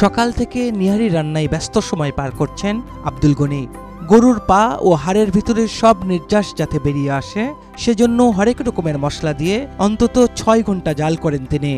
সকাল থেকে নিহারি রান্নায় ব্যস্ত সময় পার করছেন আব্দুল গনি। গরুর পা ও হাড়ের ভিতরের সব নির্যাস যাতে বেরিয়ে আসে সেজন্য হরেক রকমের মশলা দিয়ে অন্তত ৬ ঘন্টা জাল করেন তিনি।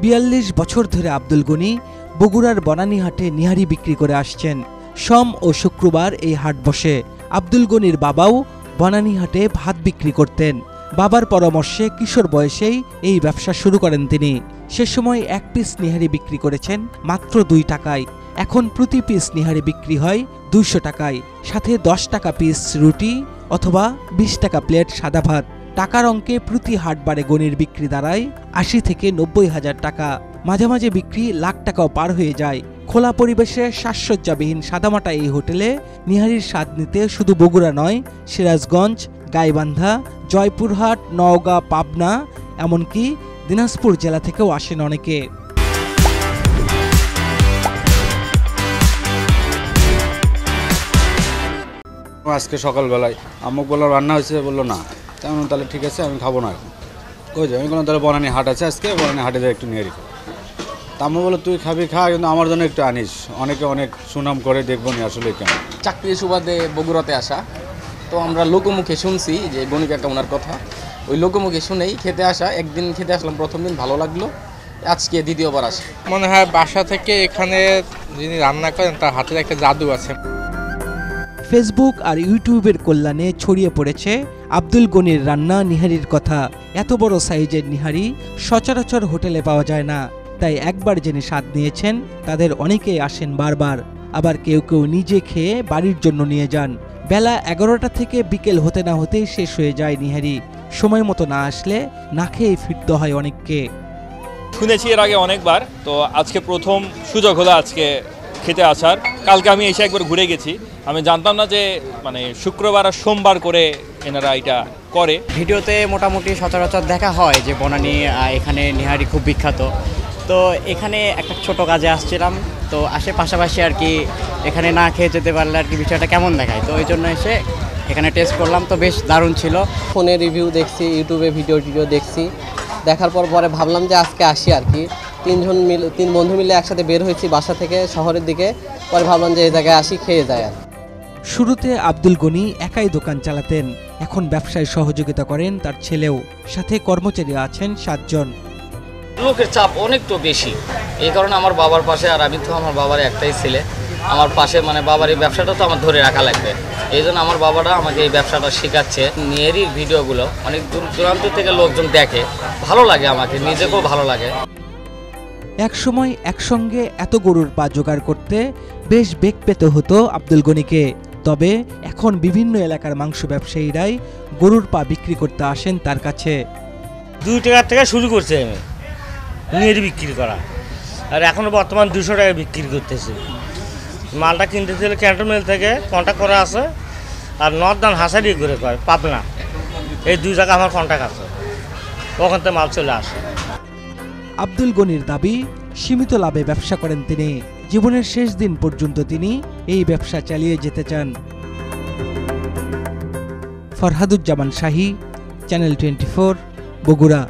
৪২ বছর ধরে আব্দুল গনি বগুড়ার বনানীহাটে নিহারি বিক্রি করে আসছেন। সোম ও শুক্রবার এই হাট বসে। আব্দুল গনির বাবাও বনানীহাটে ভাত বিক্রি করতেন। বাবার পরামর্শে কিশোর বয়সেই এই ব্যবসা শুরু করেন তিনি। সে সময় ১ পিস নিহারি বিক্রি করেছেন মাত্র ২ টাকায়। এখন প্রতি পিস নিহারি বিক্রি হয় ২০০ টাকায়, সাথে ১০ টাকা পিস রুটি অথবা ২০ টাকা প্লেট সাদা ভাত। টাকার অঙ্কে প্রতি হাটবারে গনির বিক্রি দাঁড়ায় ৮০ থেকে ৯০ হাজার টাকা। মাঝে মাঝে বিক্রি লাখ টাকাও পার হয়ে যায়। খোলা পরিবেশে সাজসজ্জাবিহীন সাদামাটা এই হোটেলে নিহারির স্বাদ নিতে শুধু বগুড়া নয়, সিরাজগঞ্জ, গাইবান্ধা, জয়পুরহাট, নওগাঁ, পাবনা এমনকি দিনাজপুর জেলা থেকেও আসেন অনেকে। আজকে সকালবেলায় আম্মুক বললো রান্না হয়েছে, বললো না, তেমন তাহলে ঠিক আছে আমি খাবো না এখন। কই যাই আমি কোনো তাহলে বনানী হাট আছে, আজকে বনানী হাটে যাই একটু নিহারি খাবো। আম্মু বললো তুই খাবি খা, কিন্তু আমার জন্য একটু আনিস, অনেকে অনেক সুনাম করে, দেখবো নি আসলে কেমন। চাকরির সুবাদে বগুড়াতে আসা, তো আমরা লোকমুখে শুনছি যে গনি কাকা ওনার কথা, ওই লোকমুখে শুনেই খেতে আসা। একদিন খেতে আসলাম, প্রথম দিন ভালো লাগলো, আজকে দ্বিতীয়বার আসা। মনে হয় বাসা থেকে এখানে যিনি রান্না করেন তার হাতের একটা জাদু আছে। ফেসবুক আর ইউটিউবের কল্যাণে ছড়িয়ে পড়েছে আব্দুল গনির রান্না নিহারির কথা। এত বড় সাইজের নিহারি সচরাচর হোটেলে পাওয়া যায় না, তাই একবার যিনি স্বাদ নিয়েছেন তাদের অনেকেই আসেন বারবার। আবার কেউ কেউ নিজে খেয়ে বাড়ির জন্য নিয়ে যান। বেলা ১১টা থেকে বিকেল হতে না হতেই শেষ হয়ে যায় নিহারি। সময় মতো না আসলে না খেয়ে ফিরতে হয় অনেককে। শুনেছি এর আগে অনেকবার, তো আজকে প্রথম সুযোগ হলো আজকে খেতে আসার। কালকে আমি এসে একবার ঘুরে গেছি, আমি জানতাম না যে মানে শুক্রবার আর সোমবার করে এনারা এটা করে। ভিডিওতে মোটামুটি সচরাচর দেখা হয় যে বনানী এখানে নিহারি খুব বিখ্যাত। তো এখানে একটা ছোট কাজে আসছিলাম, তো পাশাপাশি আর কি এখানে না খেয়ে যেতে পারলে আর কি বিষয়টা কেমন দেখায়, তো ওই জন্য এসে এখানে টেস্ট করলাম, তো বেশ দারুণ ছিল। ফোনে রিভিউ দেখছি, ইউটিউবে ভিডিও দেখছি, দেখার পরে ভাবলাম যে আজকে আসি আর কি। ৩ বন্ধু মিলে একসাথে বের হয়েছি বাসা থেকে শহরের দিকে, পরে ভাবলাম যে এই জায়গায় আসি, খেয়ে যায় আর। শুরুতে আব্দুল গনি একাই দোকান চালাতেন, এখন ব্যবসায় সহযোগিতা করেন তার ছেলেও, সাথে কর্মচারী আছেন ৭ জন। লোকের চাপ অনেক তো বেশি, এই কারণে আমার বাবার পাশে, আর আমি তো আমার বাবার একটাই ছেলে, আমার পাশে মানে বাবার এই ব্যবসাটা তো আমার ধরে রাখা লাগবে। এই জন্য আমার বাবাটা আমাকে এই ব্যবসাটা শেখাচ্ছে। নিহারির ভিডিওগুলো অনেক দূর দূরান্ত থেকে লোকজন দেখে, ভালো লাগে, আমাকে নিজেকেও ভালো লাগে। একসময় একসঙ্গে এত গরুর পা জোগাড় করতে বেশ বেগ পেতে হতো আব্দুল গনিকে। তবে এখন বিভিন্ন এলাকার মাংস ব্যবসায়ীরাই গরুর পা বিক্রি করতে আসেন তার কাছে। ২ টাকার থেকে শুরু করছে আমি নিহারি বিক্রি করা, আর এখনও বর্তমান ২০০ টাকা বিক্রি করতেছি। মালটা কিনতে ছিল ক্যান্টনমেন্ট থেকে কন্ট্যাক্ট করা আছে, আর নর্দার্ন হাসারি করে কয় পাবনা, এই ২ জায়গা আমার কন্ট্যাক্ট আছে, ওখান থেকে মাল চলে আসে। আব্দুল গনির দাবি সীমিত লাভে ব্যবসা করেন তিনি। জীবনের শেষ দিন পর্যন্ত তিনি এই ব্যবসা চালিয়ে যেতে চান। ফরহাদুজ্জামান শাহী, চ্যানেল 24, বগুড়া।